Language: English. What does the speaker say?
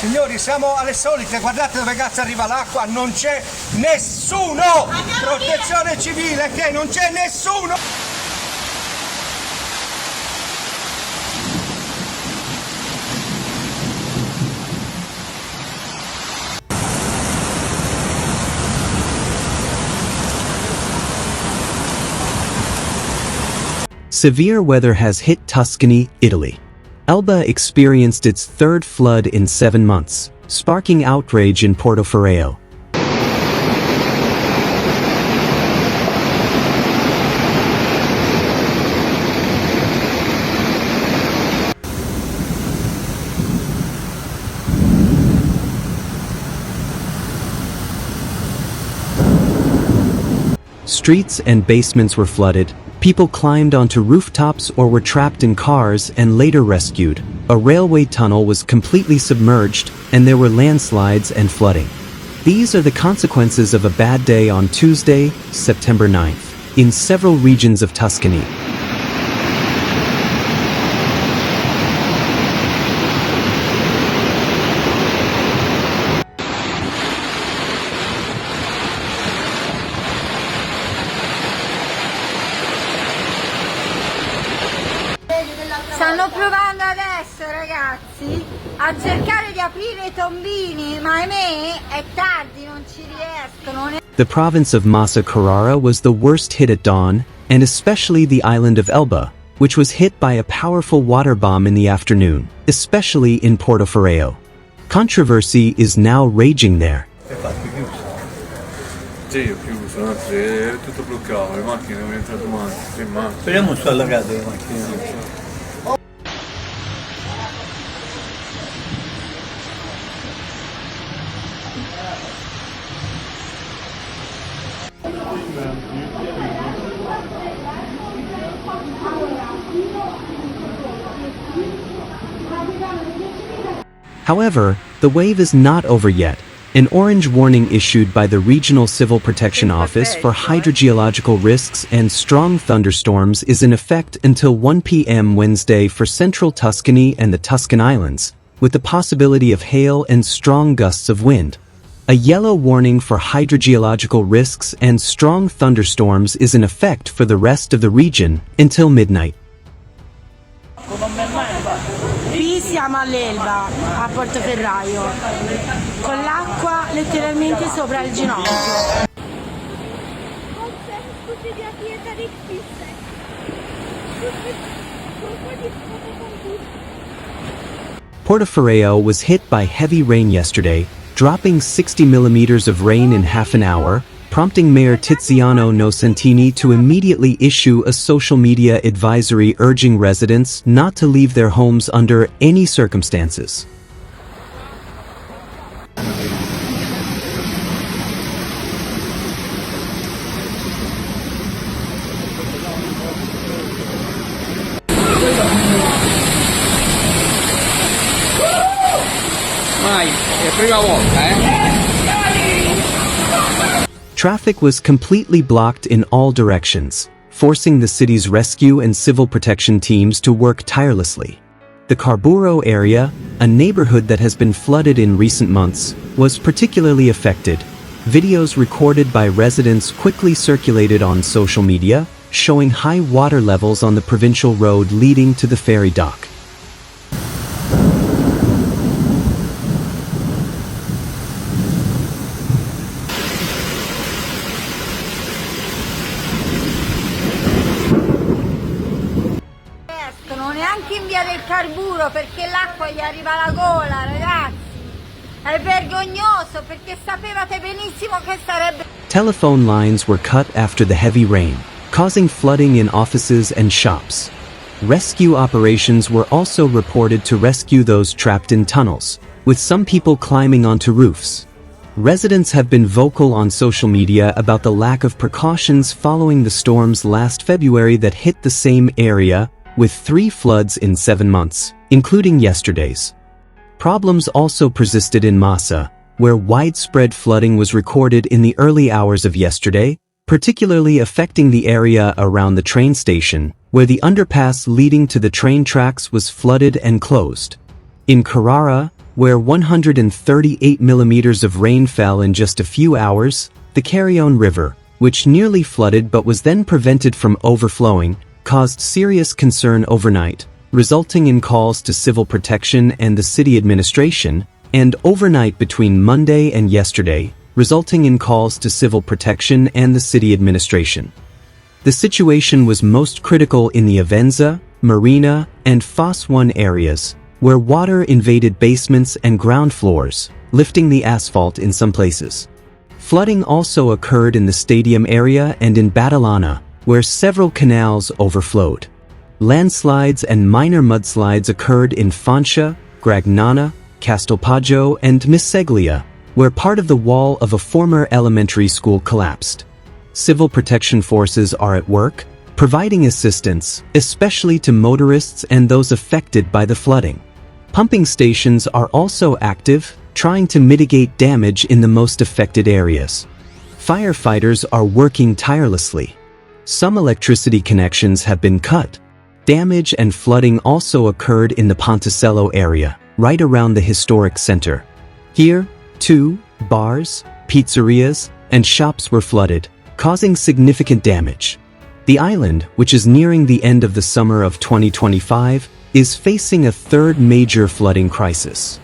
Signori, siamo alle solite, guardate dove cazzo arriva l'acqua, non c'è nessuno! Protezione civile, che non c'è nessuno! Severe weather has hit Tuscany, Italy. Elba experienced its third flood in 7 months, sparking outrage in Portoferraio. Streets and basements were flooded. People climbed onto rooftops or were trapped in cars and later rescued. A railway tunnel was completely submerged, and there were landslides and flooding. These are the consequences of a bad day on Tuesday, September 9th, in several regions of Tuscany. Stanno provando adesso, ragazzi, a cercare di aprire i tombini, ma ahimè è tardi, non ci riescono. The province of Massa Carrara was the worst hit at dawn, and especially the island of Elba, which was hit by a powerful water bomb in the afternoon, especially in Portoferraio. Controversy is now raging there. Sì, ho chiuso, anzi, è tutto bloccato, le macchine non entrano mai, Speriamo non sia allagate le macchine. However, the wave is not over yet. An orange warning issued by the Regional Civil Protection Office for hydrogeological risks and strong thunderstorms is in effect until 1 p.m. Wednesday for central Tuscany and the Tuscan Islands, with the possibility of hail and strong gusts of wind. A yellow warning for hydrogeological risks and strong thunderstorms is in effect for the rest of the region until midnight. Qui siamo all'Elba, a Portoferraio, con l'acqua letteralmente sopra il ginocchio. Portoferraio was hit by heavy rain yesterday, dropping 60 millimeters of rain in half an hour, prompting Mayor Tiziano Nocentini to immediately issue a social media advisory urging residents not to leave their homes under any circumstances. Mai, è la prima volta, Traffic was completely blocked in all directions, forcing the city's rescue and civil protection teams to work tirelessly. The Carburo area, a neighborhood that has been flooded in recent months, was particularly affected. Videos recorded by residents quickly circulated on social media, showing high water levels on the provincial road leading to the ferry dock. Neanche inviare il carburo perché l'acqua gli arriva alla gola, ragazzi. È vergognoso perché sapevate benissimo che sarebbe. Telephone lines were cut after the heavy rain, causing flooding in offices and shops. Rescue operations were also reported to rescue those trapped in tunnels, with some people climbing onto roofs. Residents have been vocal on social media about the lack of precautions following the storms last February that hit the same area, with 3 floods in 7 months, including yesterday's. Problems also persisted in Massa, where widespread flooding was recorded in the early hours of yesterday, particularly affecting the area around the train station, where the underpass leading to the train tracks was flooded and closed. In Carrara, where 138 millimeters of rain fell in just a few hours. The Carrione River, which nearly flooded but was then prevented from overflowing, caused serious concern overnight, resulting in calls to civil protection and the city administration, and overnight between Monday and yesterday, resulting in calls to civil protection and the city administration. The situation was most critical in the Avenza, Marina, and Fosse 1 areas, where water invaded basements and ground floors, lifting the asphalt in some places. Flooding also occurred in the stadium area and in Badalona, where several canals overflowed. Landslides and minor mudslides occurred in Fancia, Gragnana, Castelpoggio, and Misseglia, where part of the wall of a former elementary school collapsed. Civil protection forces are at work, providing assistance, especially to motorists and those affected by the flooding. Pumping stations are also active, trying to mitigate damage in the most affected areas. Firefighters are working tirelessly. Some electricity connections have been cut. Damage and flooding also occurred in the Ponticello area, right around the historic center. Here, too, bars, pizzerias, and shops were flooded, causing significant damage. The island, which is nearing the end of the summer of 2025, is facing a third major flooding crisis.